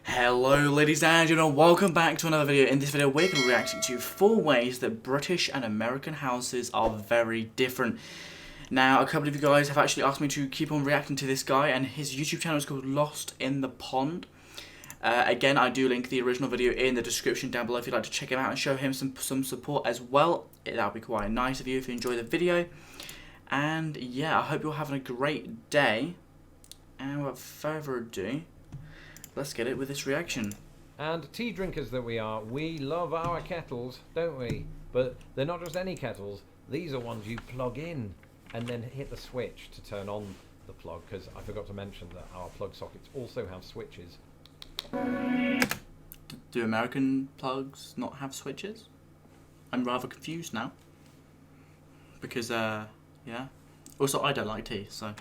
Hello ladies and gentlemen, welcome back to another video. In this video we're going to be reacting to 4 ways that British and American houses are very different. Now a couple of you guys have actually asked me to keep on reacting to this guy, and his YouTube channel is called Lost in the Pond. Again, I do link the original video in the description down below if you'd like to check him out and show him some support as well. That would be quite nice of you if you enjoy the video. And yeah, I hope you're having a great day. And without further ado, let's get it with this reaction. And tea drinkers that we are, we love our kettles, don't we? But they're not just any kettles. These are ones you plug in and then hit the switch to turn on the plug, because I forgot to mention that our plug sockets also have switches. Do American plugs not have switches? I'm rather confused now. Because, yeah. Also, I don't like tea, so...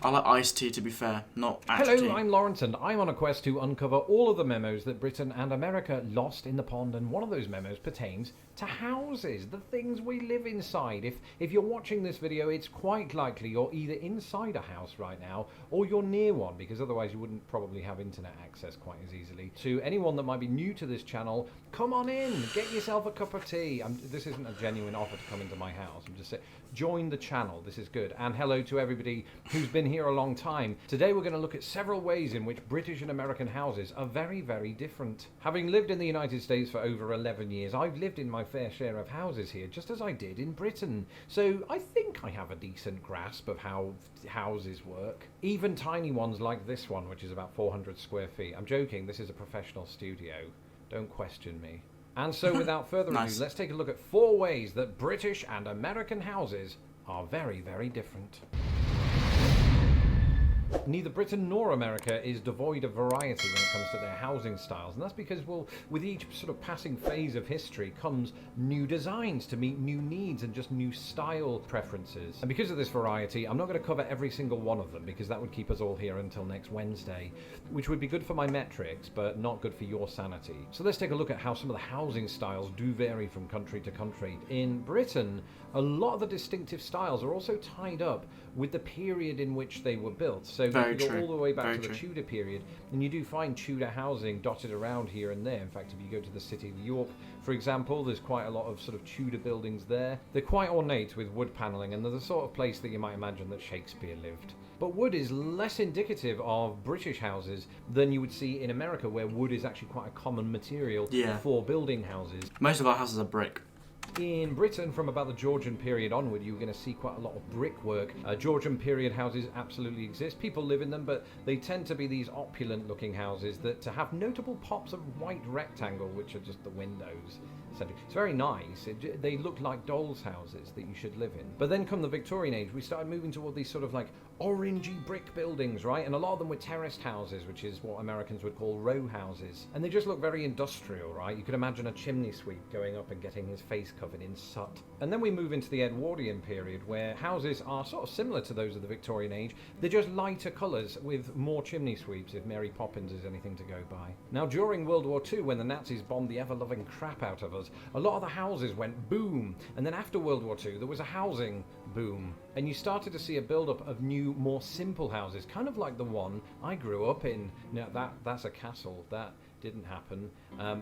I like iced tea, to be fair, not actual tea. Hello, I'm Lawrence, and I'm on a quest to uncover all of the memos that Britain and America lost in the pond, and one of those memos pertains to houses, the things we live inside. If you're watching this video, it's quite likely you're either inside a house right now, or you're near one, because otherwise you wouldn't probably have internet access quite as easily. To anyone that might be new to this channel, come on in, get yourself a cup of tea. This isn't a genuine offer to come into my house. I'm just saying, join the channel, this is good. And hello to everybody who's been here a long time. Today we're going to look at several ways in which British and American houses are very, very different. Having lived in the United States for over 11 years, I've lived in my fair share of houses here, just as I did in Britain. So I think I have a decent grasp of how houses work. Even tiny ones like this one, which is about 400 square feet. I'm joking, this is a professional studio. Don't question me. And so without further ado, Nice. Let's take a look at 4 ways that British and American houses are very, very different. Neither Britain nor America is devoid of variety when it comes to their housing styles, and that's because, well, with each sort of passing phase of history comes new designs to meet new needs and just new style preferences. And because of this variety, I'm not going to cover every single one of them, because that would keep us all here until next Wednesday, which would be good for my metrics, but not good for your sanity. So let's take a look at how some of the housing styles do vary from country to country. In Britain, a lot of the distinctive styles are also tied up with the period in which they were built. So if you go all the way back to the Tudor period, and you do find Tudor housing dotted around here and there. In fact, if you go to the city of York, for example, there's quite a lot of sort of Tudor buildings there. They're quite ornate with wood panelling, and they're the sort of place that you might imagine that Shakespeare lived. But wood is less indicative of British houses than you would see in America, where wood is actually quite a common material for building houses. Most of our houses are brick. In Britain, from about the Georgian period onward, you're going to see quite a lot of brickwork. Georgian period houses absolutely exist. People live in them, but they tend to be these opulent-looking houses that have notable pops of white rectangle, which are just the windows. It's very nice. They look like dolls' houses that you should live in. But then come the Victorian age, we started moving toward these sort of like orangey brick buildings, right? And a lot of them were terraced houses, which is what Americans would call row houses. And they just look very industrial, right? You could imagine a chimney sweep going up and getting his face covered in soot. And then we move into the Edwardian period, where houses are sort of similar to those of the Victorian age. They're just lighter colours with more chimney sweeps, if Mary Poppins is anything to go by. Now, during World War II, when the Nazis bombed the ever-loving crap out of us, a lot of the houses went boom. And then after World War II, there was a housing boom. And you started to see a build-up of new, more simple houses, kind of like the one I grew up in. Now, that's a castle. That didn't happen.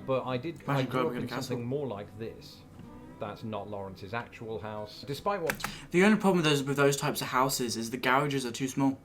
But I grew up in something more like this. That's not Lawrence's actual house. Despite what... The only problem with those types of houses is the garages are too small.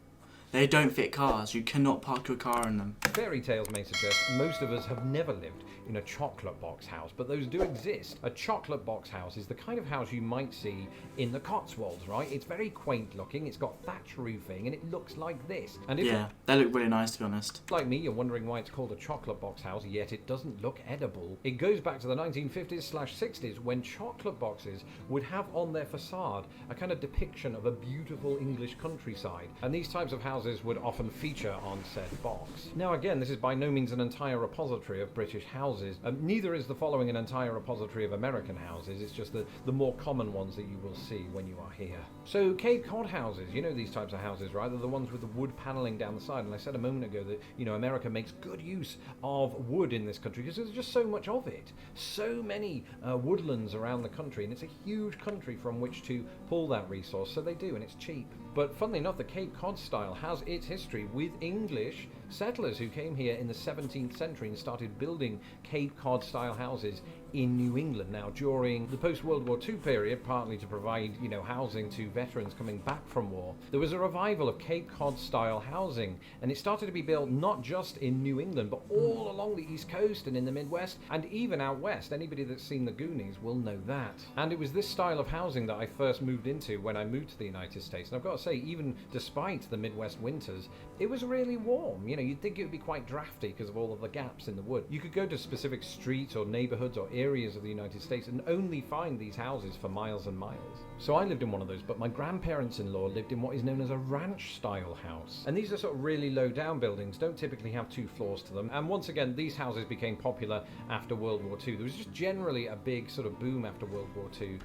They don't fit cars. You cannot park your car in them. Fairy tales may suggest most of us have never lived in a chocolate box house, but those do exist. A chocolate box house is the kind of house you might see in the Cotswolds, right? It's very quaint looking, it's got thatch roofing, and it looks like this. And if yeah, they look really nice, to be honest. Like me, you're wondering why it's called a chocolate box house, yet it doesn't look edible. It goes back to the 1950s/60s, when chocolate boxes would have on their facade a kind of depiction of a beautiful English countryside. And these types of houses would often feature on said box. Now again, this is by no means an entire repository of British houses. Neither is the following an entire repository of American houses. It's just the more common ones that you will see when you are here. So Cape Cod houses, you know these types of houses, right? They're the ones with the wood paneling down the side. And I said a moment ago that, you know, America makes good use of wood in this country because there's just so much of it. So many woodlands around the country, and it's a huge country from which to pull that resource. So they do, and it's cheap. But funnily enough, the Cape Cod style has its history with English settlers who came here in the 17th century and started building Cape Cod style houses in New England. Now, during the post-World War II period, partly to provide, housing to veterans coming back from war, there was a revival of Cape Cod style housing, and it started to be built not just in New England, but all along the East Coast and in the Midwest, and even out west. Anybody that's seen the Goonies will know that. And it was this style of housing that I first moved into when I moved to the United States. And I've got to say, even despite the Midwest winters, it was really warm. You'd think it would be quite drafty because of all of the gaps in the wood. You could go to specific streets or neighborhoods or areas of the United States and only find these houses for miles and miles. So I lived in one of those, but my grandparents-in-law lived in what is known as a ranch-style house. And these are sort of really low-down buildings, don't typically have 2 floors to them. And once again, these houses became popular after World War II. There was just generally a big sort of boom after World War II.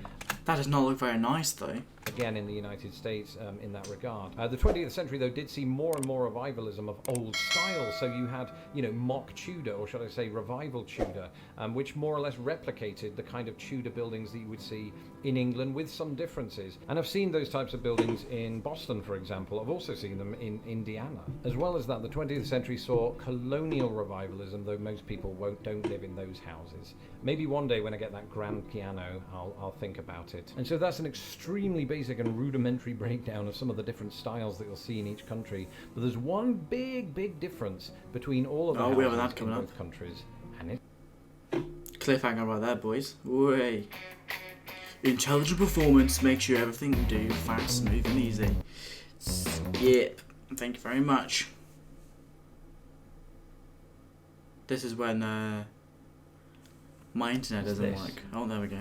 That does not look very nice, though. Again, in the United States, in that regard. The 20th century, though, did see more and more revivalism of old styles. So you had, mock Tudor, or should I say revival Tudor, which more or less replicated the kind of Tudor buildings that you would see in England with some differences. And I've seen those types of buildings in Boston, for example. I've also seen them in Indiana. As well as that, the 20th century saw colonial revivalism, though most people don't live in those houses. Maybe one day when I get that grand piano, I'll think about it. And so that's an extremely basic and rudimentary breakdown of some of the different styles that you'll see in each country. But there's one big difference between all of the houses in both countries. And Cliffhanger right there, boys. Way. Intelligent performance makes sure everything you do fast, smooth, and easy. Yep. Thank you very much. This is when my internet doesn't work. Oh, there we go.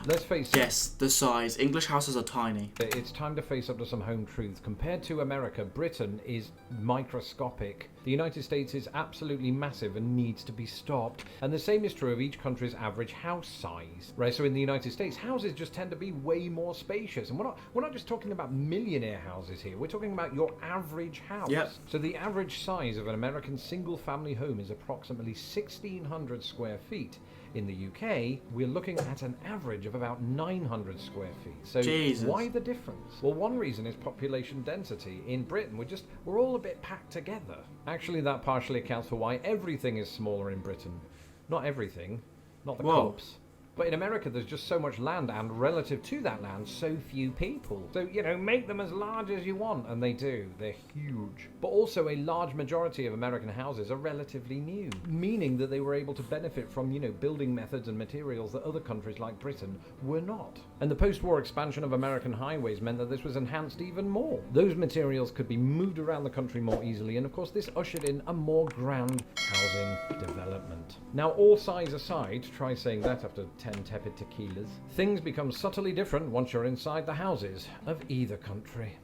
Let's face it. Yes, the size. English houses are tiny. It's time to face up to some home truths. Compared to America, Britain is microscopic. The United States is absolutely massive and needs to be stopped. And the same is true of each country's average house size. Right, so in the United States, houses just tend to be way more spacious. And we're not just talking about millionaire houses here. We're talking about your average house. Yep. So the average size of an American single-family home is approximately 1,600 square feet. In the UK, we're looking at an average of about 900 square feet. So Jesus. Why the difference? Well, one reason is population density. In Britain, we're all a bit packed together. Actually, that partially accounts for why everything is smaller in Britain. Not everything, not the cups. But in America, there's just so much land, and relative to that land, so few people. So, make them as large as you want, and they do. They're huge. But also, a large majority of American houses are relatively new, meaning that they were able to benefit from, building methods and materials that other countries like Britain were not. And the post-war expansion of American highways meant that this was enhanced even more. Those materials could be moved around the country more easily, and of course, this ushered in a more grand housing development. Now, all size aside, try saying that after 10 tepid tequilas, things become subtly different once you're inside the houses of either country.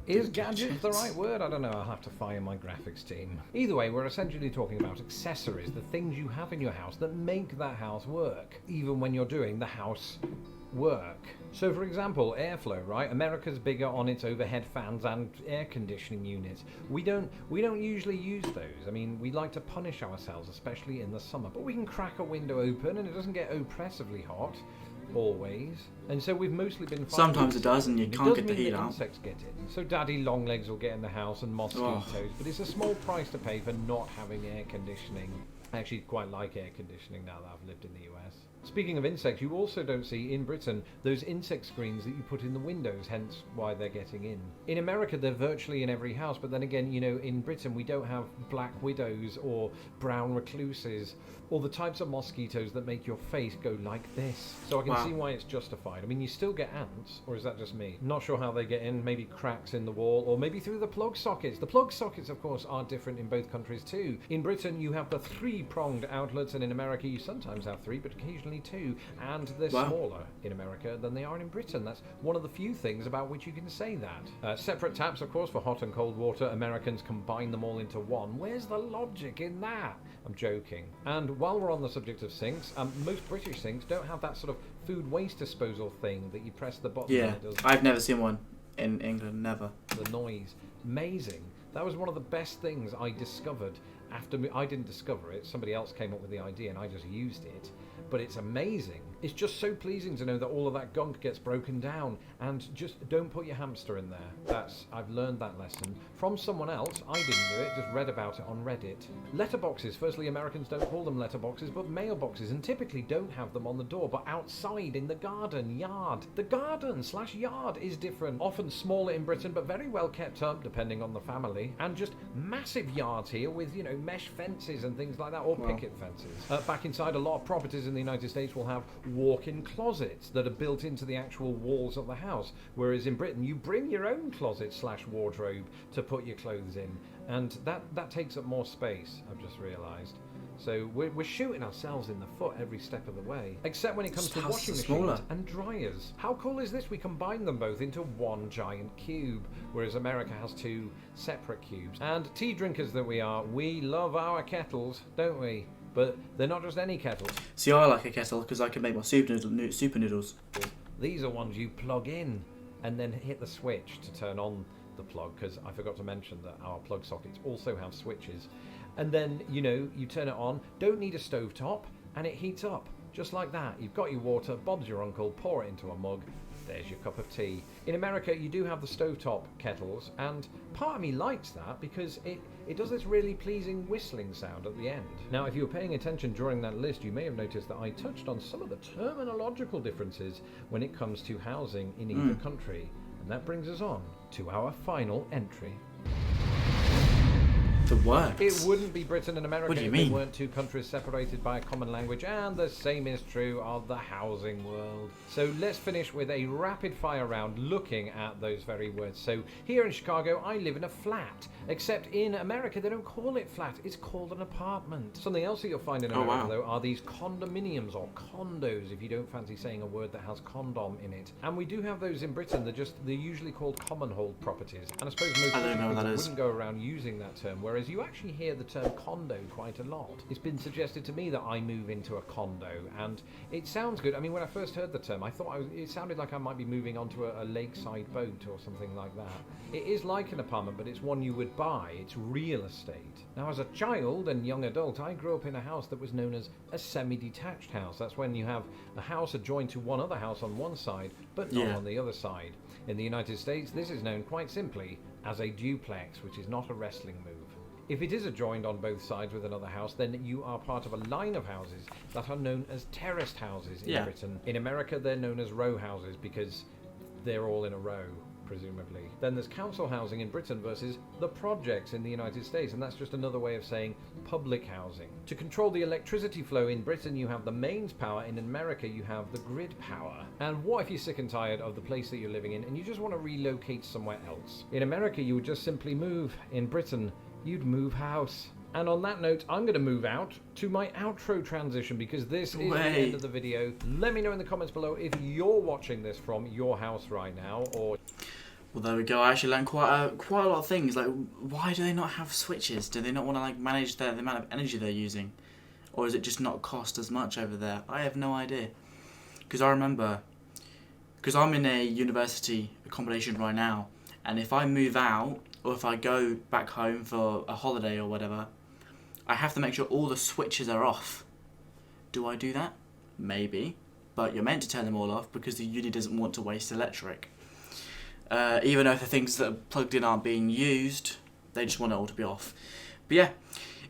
Is gadgets the right word? I don't know, I'll have to fire my graphics team. Either way, we're essentially talking about accessories, the things you have in your house that make that house work, even when you're doing the house work. So for example, airflow, right? America's bigger on its overhead fans and air conditioning units. We don't usually use those. I mean, we like to punish ourselves, especially in the summer, but we can crack a window open and it doesn't get oppressively hot. Always. And so we've mostly been fine. Sometimes it does, and you can't get the heat out. Insects get in. So daddy longlegs will get in the house and mosquitoes, but it's a small price to pay for not having air conditioning. I actually quite like air conditioning now that I've lived in the US. Speaking of insects, you also don't see in Britain those insect screens that you put in the windows, hence why they're getting in. In America, they're virtually in every house, but then again, in Britain, we don't have black widows or brown recluses or the types of mosquitoes that make your face go like this. So I can see why it's justified. I mean, you still get ants, or is that just me? Not sure how they get in, maybe cracks in the wall, or maybe through the plug sockets. The plug sockets, of course, are different in both countries too. In Britain, you have the 3-pronged outlets, and in America, you sometimes have 3, but occasionally 2, and they're smaller in America than they are in Britain. That's one of the few things about which you can say that. Separate taps, of course, for hot and cold water. Americans combine them all into one. Where's the logic in that? I'm joking. And while we're on the subject of sinks, most British sinks don't have that sort of food waste disposal thing that you press the button. Yeah, I've never seen one in England, never. The noise. Amazing. That was one of the best things I discovered after I didn't discover it. Somebody else came up with the idea and I just used it. But it's amazing It's just so pleasing to know that all of that gunk gets broken down, and just don't put your hamster in there. I've learned that lesson from someone else. I didn't do it, just read about it on Reddit. Letterboxes. Firstly, Americans don't call them letterboxes, but mailboxes, and typically don't have them on the door, but outside in the garden, yard. The garden/yard is different, often smaller in Britain, but very well kept up depending on the family, and just massive yards here with, you know, mesh fences and things like that, or picket fences. Back inside, a lot of properties in the United States will have walk-in closets that are built into the actual walls of the house, whereas in Britain you bring your own closet/wardrobe to put your clothes in, and that takes up more space, I've just realised. So we're shooting ourselves in the foot every step of the way, except when it comes to washing machines and dryers. How cool is this? We combine them both into one giant cube, whereas America has two separate cubes. And tea drinkers that we are, we love our kettles, don't we? But they're not just any kettles. See, I like a kettle because I can make my super noodles. These are ones you plug in and then hit the switch to turn on the plug, because I forgot to mention that our plug sockets also have switches. And then, you know, you turn it on, don't need a stovetop, and it heats up. Just like that. You've got your water, Bob's your uncle, pour it into a mug, there's your cup of tea. In America, you do have the stovetop kettles, and part of me likes that because it does this really pleasing whistling sound at the end. Now, if you were paying attention during that list, you may have noticed that I touched on some of the terminological differences when it comes to housing in either country. And that brings us on to our final entry. The works. It wouldn't be Britain and America What do you if mean? they weren't two countries separated by a common language, and the same is true of the housing world. So let's finish with a rapid fire round looking at those very words. So here in Chicago, I live in a flat, except in America they don't call it flat, it's called an apartment. Something else that you'll find in America though are these condominiums or condos, if you don't fancy saying a word that has condom in it. And we do have those in Britain, they're usually called common hold properties. And I suppose most people wouldn't go around using that term, whereas you actually hear the term condo quite a lot. It's been suggested to me that I move into a condo, and it sounds good. I mean, when I first heard the term, I thought it sounded like I might be moving onto a lakeside boat or something like that. It is like an apartment, but it's one you would buy. It's real estate. Now, as a child and young adult, I grew up in a house that was known as a semi-detached house. That's when you have a house adjoined to one other house on one side, but not on the other side. In the United States, this is known quite simply as a duplex, which is not a wrestling move. If it is adjoined on both sides with another house, then you are part of a line of houses that are known as terraced houses in Britain. In America, they're known as row houses because they're all in a row, presumably. Then there's council housing in Britain versus the projects in the United States, and that's just another way of saying public housing. To control the electricity flow in Britain, you have the mains power. In America, you have the grid power. And what if you're sick and tired of the place that you're living in and you just want to relocate somewhere else? In America, you would just simply move. In Britain, you'd move house. And on that note, I'm going to move out to my outro transition because this is the end of the video. Let me know in the comments below if you're watching this from your house right now, or... Well, there we go. I actually learned quite a lot of things. Like, why do they not have switches? Do they not want to like manage the amount of energy they're using, or is it just not cost as much over there? I have no idea. Because I remember, because I'm in a university accommodation right now, and if I move out or if I go back home for a holiday or whatever, I have to make sure all the switches are off. Do I do that? Maybe, but you're meant to turn them all off because the uni doesn't want to waste electric. Even though the things that are plugged in aren't being used, they just want it all to be off. But yeah,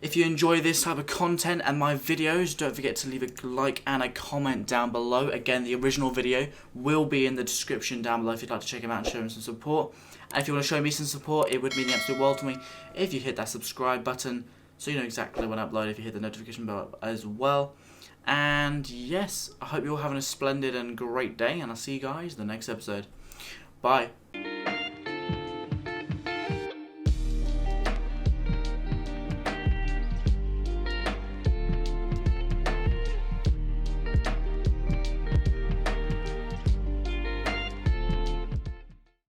if you enjoy this type of content and my videos, don't forget to leave a like and a comment down below. Again, the original video will be in the description down below if you'd like to check them out and show them some support. And if you want to show me some support, it would mean the absolute world to me if you hit that subscribe button so you know exactly when I upload, if you hit the notification bell as well. And yes, I hope you're all having a splendid and great day, and I'll see you guys in the next episode. Bye.